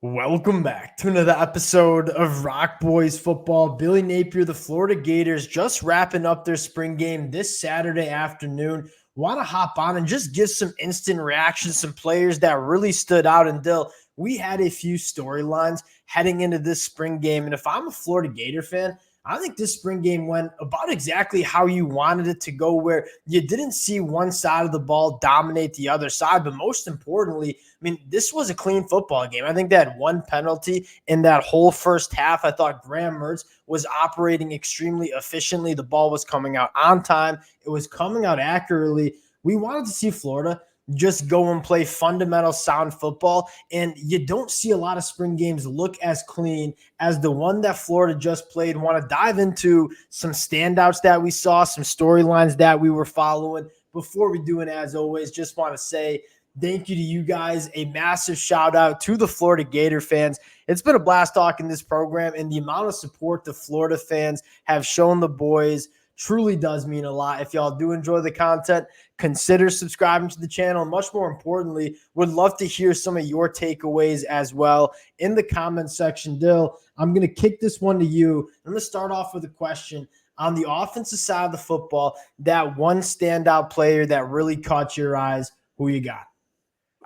Welcome back to another episode of Rock Boys Football. Billy Napier, the Florida Gators, just wrapping up their spring game this Saturday afternoon. Want to hop on and just give some instant reactions, some players that really stood out. And Dill, we had a few storylines heading into this spring game. And if I'm a Florida Gator fan, I think this spring game went about exactly how you wanted it to go, where you didn't see one side of the ball dominate the other side. But most importantly, I mean, this was a clean football game. I think they had one penalty in that whole first half. I thought Graham Mertz was operating extremely efficiently. The ball was coming out on time. It was coming out accurately. We wanted to see Florida just go and play fundamental sound football. And you don't see a lot of spring games look as clean as the one that Florida just played. Want to dive into some standouts that we saw, some storylines that we were following. Before we do it, as always, just want to say thank you to you guys. A massive shout out to the Florida Gator fans. It's been a blast talking this program, and the amount of support the Florida fans have shown the boys truly does mean a lot. If y'all do enjoy the content, consider subscribing to the channel. And much more importantly, would love to hear some of your takeaways as well in the comment section. Dill, I'm going to kick this one to you. I'm going to start off with a question. On the offensive side of the football, that one standout player that really caught your eyes, who you got?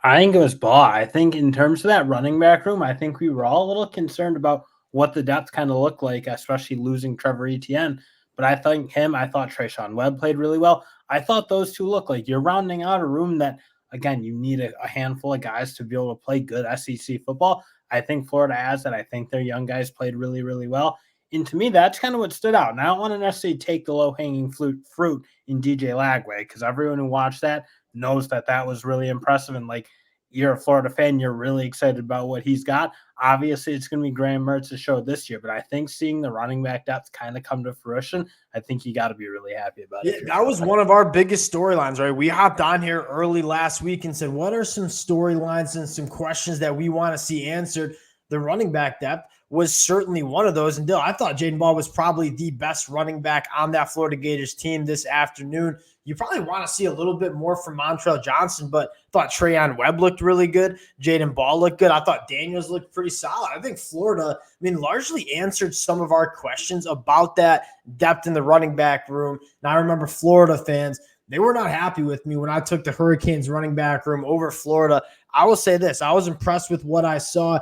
I think it was Ball. I think in terms of that running back room, I think we were all a little concerned about what the depth kind of looked like, especially losing Trevor Etienne. But I thought Trayshawn Webb played really well. I thought those two look like you're rounding out a room that, again, you need a handful of guys to be able to play good SEC football. I think Florida has that. I think their young guys played really, really well. And to me, that's kind of what stood out. And I don't want to necessarily take the low-hanging fruit in DJ Lagway, because everyone who watched that knows that was really impressive. And like, you're a Florida fan, you're really excited about what he's got. Obviously, it's going to be Graham Mertz's show this year, but I think seeing the running back depth kind of come to fruition, I think you got to be really happy about it. Yeah, that was one of our biggest storylines, right? We hopped on here early last week and said, what are some storylines and some questions that we want to see answered? The running back depth was certainly one of those. And Dill, I thought Jaden Ball was probably the best running back on that Florida Gators team this afternoon. You probably want to see a little bit more from Montrell Johnson, but I thought Trayon Webb looked really good. Jaden Ball looked good. I thought Daniels looked pretty solid. I think Florida, largely answered some of our questions about that depth in the running back room. Now, I remember Florida fans, they were not happy with me when I took the Hurricanes running back room over Florida. I will say this. I was impressed with what I saw.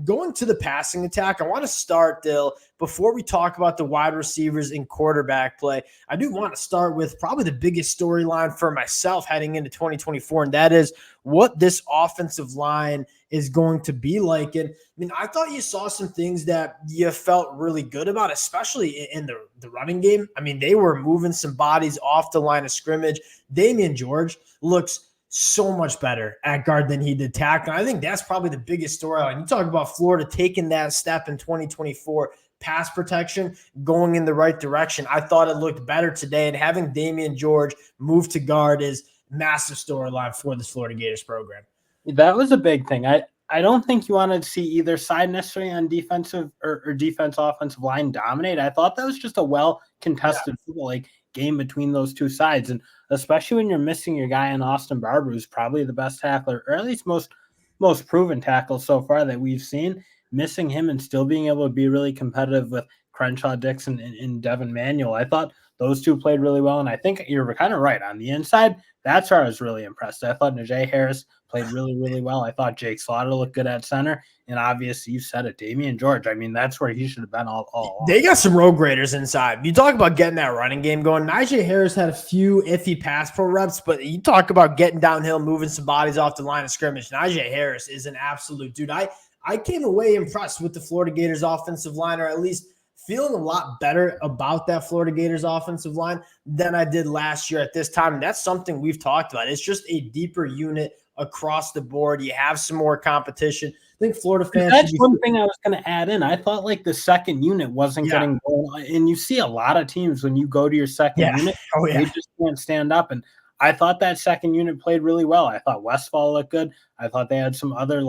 Going to the passing attack, I want to start, Dill, before we talk about the wide receivers and quarterback play. I do want to start with probably the biggest storyline for myself heading into 2024, and that is what this offensive line is going to be like. And I thought you saw some things that you felt really good about, especially in the running game. They were moving some bodies off the line of scrimmage. Damian George looks so much better at guard than he did tackle. And I think that's probably the biggest storyline. You talk about Florida taking that step in 2024, pass protection going in the right direction. I thought it looked better today, and having Damian George move to guard is massive storyline for this Florida Gators program. That was a big thing. I don't think you wanted to see either side necessarily on defensive or defense offensive line dominate. I thought that was just a well-contested football game between those two sides. And especially when you're missing your guy in Austin Barber, who's probably the best tackler, or at least most proven tackle so far that we've seen, missing him and still being able to be really competitive with Crenshaw Dixon and Devin Manuel. I thought those two played really well. And I think you're kind of right. On the inside, that's where I was really impressed. I thought Najee Harris played really, really well. I thought Jake Slaughter looked good at center. And obviously, you said it, Damian George. That's where he should have been all along. They got some road graders inside. You talk about getting that running game going. Najee Harris had a few iffy pass pro reps, but you talk about getting downhill, moving some bodies off the line of scrimmage. Najee Harris is an absolute dude. I came away impressed with the Florida Gators offensive line, or at least feeling a lot better about that Florida Gators offensive line than I did last year at this time. And that's something we've talked about. It's just a deeper unit across the board. You have some more competition. I think Florida fans. That's one thing I was going to add in. I thought the second unit wasn't getting going. And you see a lot of teams when you go to your second unit, they just can't stand up. And I thought that second unit played really well. I thought Westfall looked good. I thought they had some other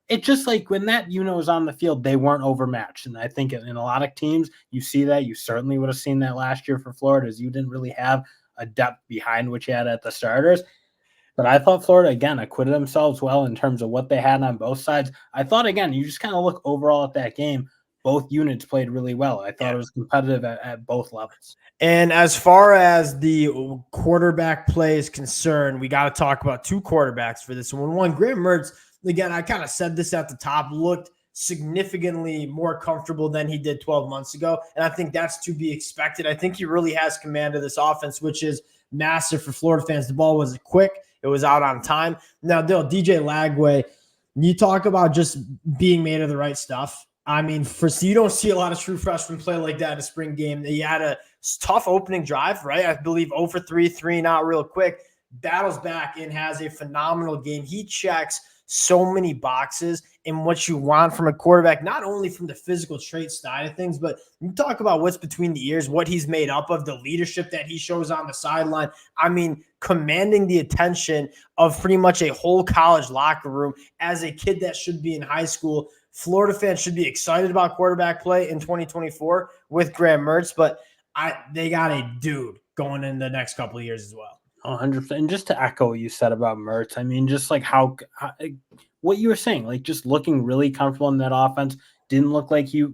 it just when that unit was on the field, they weren't overmatched. And I think in a lot of teams, you see that. You certainly would have seen that last year for Florida, as you didn't really have a depth behind what you had at the starters. But I thought Florida, again, acquitted themselves well in terms of what they had on both sides. I thought, again, you just kind of look overall at that game, both units played really well. I thought it was competitive at both levels. And as far as the quarterback play is concerned, we got to talk about two quarterbacks for this one. One, Graham Mertz, again, I kind of said this at the top, looked significantly more comfortable than he did 12 months ago. And I think that's to be expected. I think he really has command of this offense, which is massive for Florida fans. The ball was quick. It was out on time. Now, DJ Lagway, you talk about just being made of the right stuff. I mean, you don't see a lot of true freshmen play like that in a spring game. He had a tough opening drive, right? I believe 0 for 3 not real quick. Battles back and has a phenomenal game. He checks so many boxes in what you want from a quarterback, not only from the physical trait side of things, but you talk about what's between the ears, what he's made up of, the leadership that he shows on the sideline. I mean, commanding the attention of pretty much a whole college locker room as a kid that should be in high school. Florida fans should be excited about quarterback play in 2024 with Graham Mertz, but they got a dude going in the next couple of years as well. 100%. And just to echo what you said about Mertz, I mean, just like how what you were saying, like just looking really comfortable in that offense, didn't look like he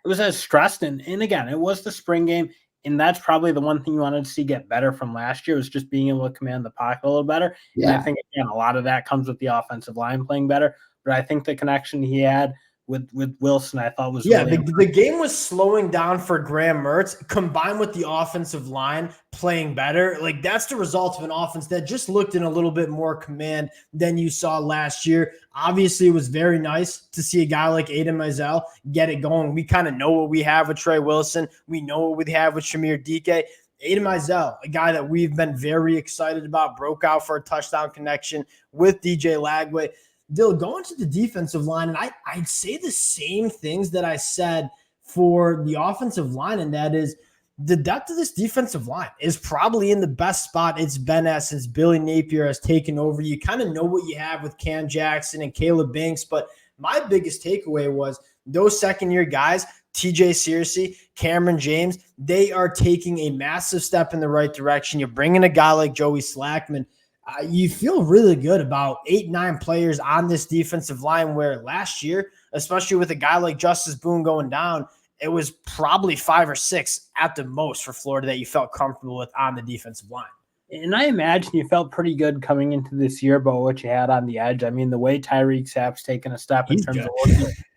was as stressed. And again, it was the spring game. And that's probably the one thing you wanted to see get better from last year was just being able to command the pocket a little better. Yeah. And I think, again, a lot of that comes with the offensive line playing better. But I think the connection he had with Wilson, I thought was really the game was slowing down for Graham Mertz, combined with the offensive line playing better. Like that's the result of an offense that just looked in a little bit more command than you saw last year. Obviously, it was very nice to see a guy like Aiden Mizell get it going. We kind of know what we have with Trey Wilson. We know what we have with Shamir Dike. Aiden Mizell, a guy that we've been very excited about, broke out for a touchdown connection with DJ Lagway. They'll go into the defensive line, and I'd say the same things that I said for the offensive line, and that is the depth of this defensive line is probably in the best spot it's been at since Billy Napier has taken over. You kind of know what you have with Cam Jackson and Caleb Banks, but my biggest takeaway was those second-year guys, TJ Searcy, Cameron James, they are taking a massive step in the right direction. You're bringing a guy like Joey Slackman. You feel really good about 8-9 players on this defensive line where last year, especially with a guy like Justice Boone going down, it was probably 5 or 6 at the most for Florida that you felt comfortable with on the defensive line. And I imagine you felt pretty good coming into this year about what you had on the edge. I mean, the way Tyreek Sapp's taken a step in terms of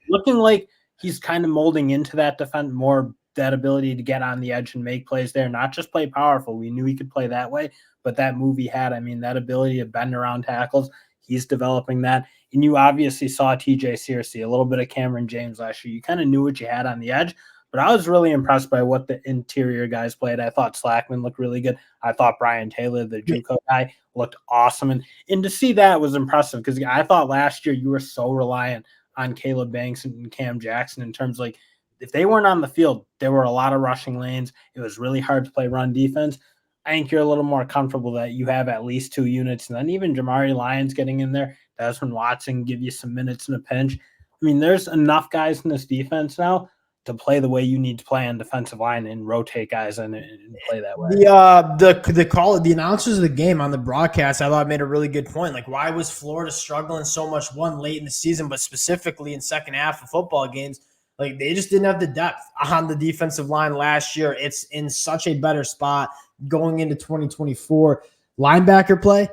looking like he's kind of molding into that defense more, that ability to get on the edge and make plays there, not just play powerful. We knew he could play that way, but that move he had, I mean, that ability to bend around tackles, he's developing that. And you obviously saw TJ Searcy, a little bit of Cameron James last year. You kind of knew what you had on the edge, but I was really impressed by what the interior guys played. I thought Slackman looked really good. I thought Brian Taylor, the JUCO guy, looked awesome. And to see that was impressive because I thought last year you were so reliant on Caleb Banks and Cam Jackson in terms of like, if they weren't on the field, there were a lot of rushing lanes. It was really hard to play run defense. I think you're a little more comfortable that you have at least 2 units. And then even Jamari Lyons getting in there, Desmond Watson give you some minutes in a pinch. I mean, there's enough guys in this defense now to play the way you need to play on defensive line and rotate guys in and play that way. The announcers of the game on the broadcast, I thought made a really good point. Like, why was Florida struggling so much late in the season, but specifically in second half of football games? Like, they just didn't have the depth on the defensive line last year. It's in such a better spot going into 2024. Linebacker play,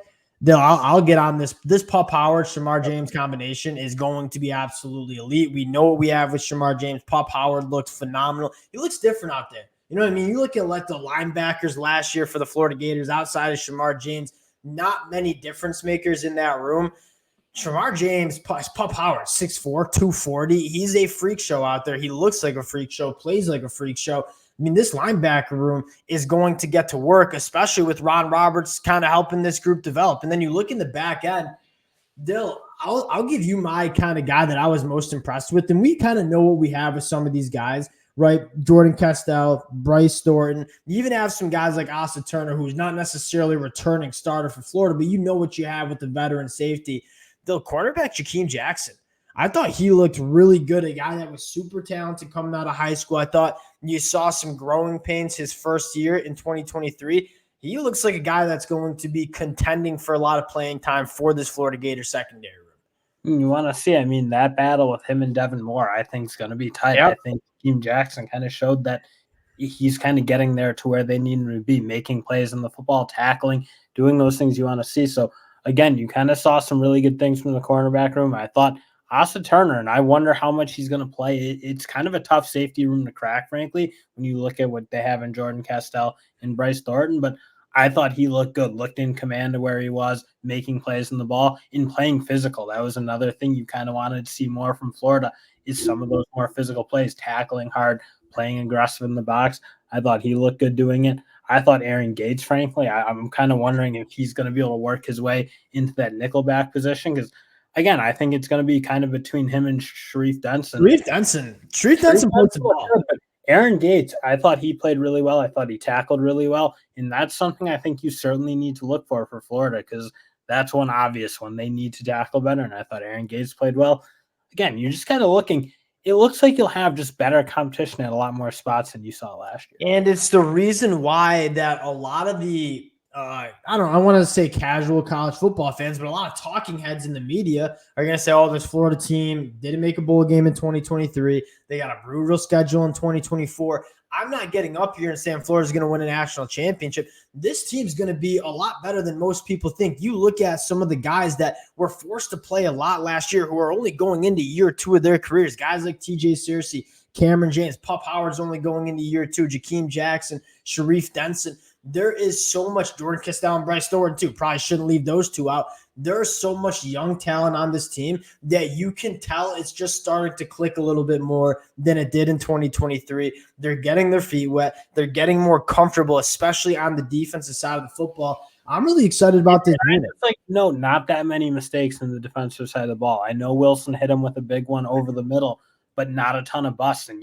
I'll get on this. This Pup Howard, Shamar James combination is going to be absolutely elite. We know what we have with Shamar James. Pup Howard looked phenomenal. He looks different out there. You know what I mean? You look at like the linebackers last year for the Florida Gators outside of Shamar James, not many difference makers in that room. Shamar James, Pup Howard, 6'4", 240. He's a freak show out there. He looks like a freak show, plays like a freak show. I mean, this linebacker room is going to get to work, especially with Ron Roberts kind of helping this group develop. And then you look in the back end, Dill, I'll give you my kind of guy that I was most impressed with. And we kind of know what we have with some of these guys, right? Jordan Castell, Bryce Thornton. You even have some guys like Asa Turner, who's not necessarily a returning starter for Florida, but you know what you have with the veteran safety. The quarterback, Jakeem Jackson. I thought he looked really good, a guy that was super talented coming out of high school. I thought you saw some growing pains his first year in 2023. he looks like a guy that's going to be contending for a lot of playing time for this Florida Gators secondary room. You want to see, I mean, that battle with him and Devin Moore, I think is going to be tight. Yep. I think Team Jackson kind of showed that he's kind of getting there to where they need him to be, making plays in the football, tackling, doing those things you want to see. So again, you kind of saw some really good things from the cornerback room. I thought Asa Turner, and I wonder how much he's going to play. It's kind of a tough safety room to crack, frankly, when you look at what they have in Jordan Castell and Bryce Thornton. But I thought he looked good, looked in command of where he was, making plays in the ball, in playing physical. That was another thing you kind of wanted to see more from Florida, is some of those more physical plays, tackling hard, playing aggressive in the box. I thought he looked good doing it. I thought Aaron Gates, frankly, I'm kind of wondering if he's going to be able to work his way into that nickelback position, because, again, I think it's going to be kind of between him and Sharif Denson. Sharif Denson plays the ball. Aaron Gates, I thought he played really well. I thought he tackled really well. And that's something I think you certainly need to look for Florida, because that's one obvious one. They need to tackle better. And I thought Aaron Gates played well. Again, you're just kind of looking. It looks like you'll have just better competition at a lot more spots than you saw last year. And it's the reason why that a lot of the I want to say casual college football fans, but a lot of talking heads in the media are going to say, oh, this Florida team didn't make a bowl game in 2023. They got a brutal schedule in 2024. I'm not getting up here and saying Florida's going to win a national championship. This team's going to be a lot better than most people think. You look at some of the guys that were forced to play a lot last year who are only going into year 2 of their careers, guys like TJ Searcy, Cameron James, Pup Howard's only going into year 2, Jakeem Jackson, Sharif Denson. There is so much. Jordan Castell and Bryce Thornton, too. Probably shouldn't leave those two out. There's so much young talent on this team that you can tell it's just starting to click a little bit more than it did in 2023. They're getting their feet wet. They're getting more comfortable, especially on the defensive side of the football. I'm really excited about this unit. It's like, no, not that many mistakes in the defensive side of the ball. I know Wilson hit him with a big one over the middle, but not a ton of busts. And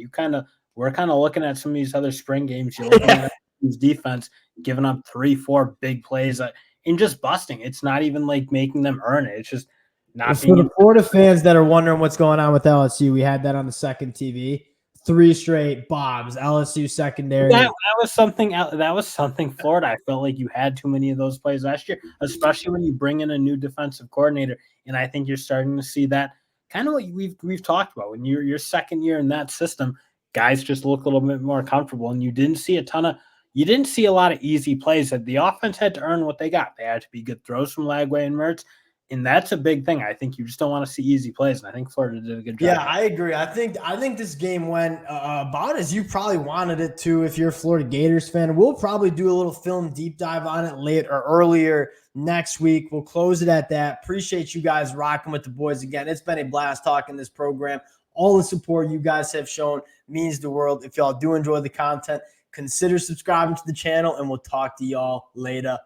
we're kind of looking at some of these other spring games. You're looking at his defense giving up 3-4 big plays and just busting. It's not even like making them earn it. It's just not. For the Florida fans that are wondering what's going on with LSU, we had that on the second TV. 3 straight bobs, LSU secondary. That was something. That was something. Florida, I felt like you had too many of those plays last year, especially when you bring in a new defensive coordinator. And I think you're starting to see that kind of what we've talked about. When you're your second year in that system, guys just look a little bit more comfortable, and you didn't see a lot of easy plays. That the offense had to earn what they got. They had to be good throws from Lagway and Mertz. And that's a big thing. I think you just don't want to see easy plays, and I think Florida did a good job. Yeah, I agree. I think this game went about as you probably wanted it to if you're a Florida Gators fan. We'll probably do a little film deep dive on it late or earlier next week. We'll close it at that. Appreciate you guys rocking with the boys again. It's been a blast talking this program. All the support you guys have shown means the world. If y'all do enjoy the content, consider subscribing to the channel, and we'll talk to y'all later.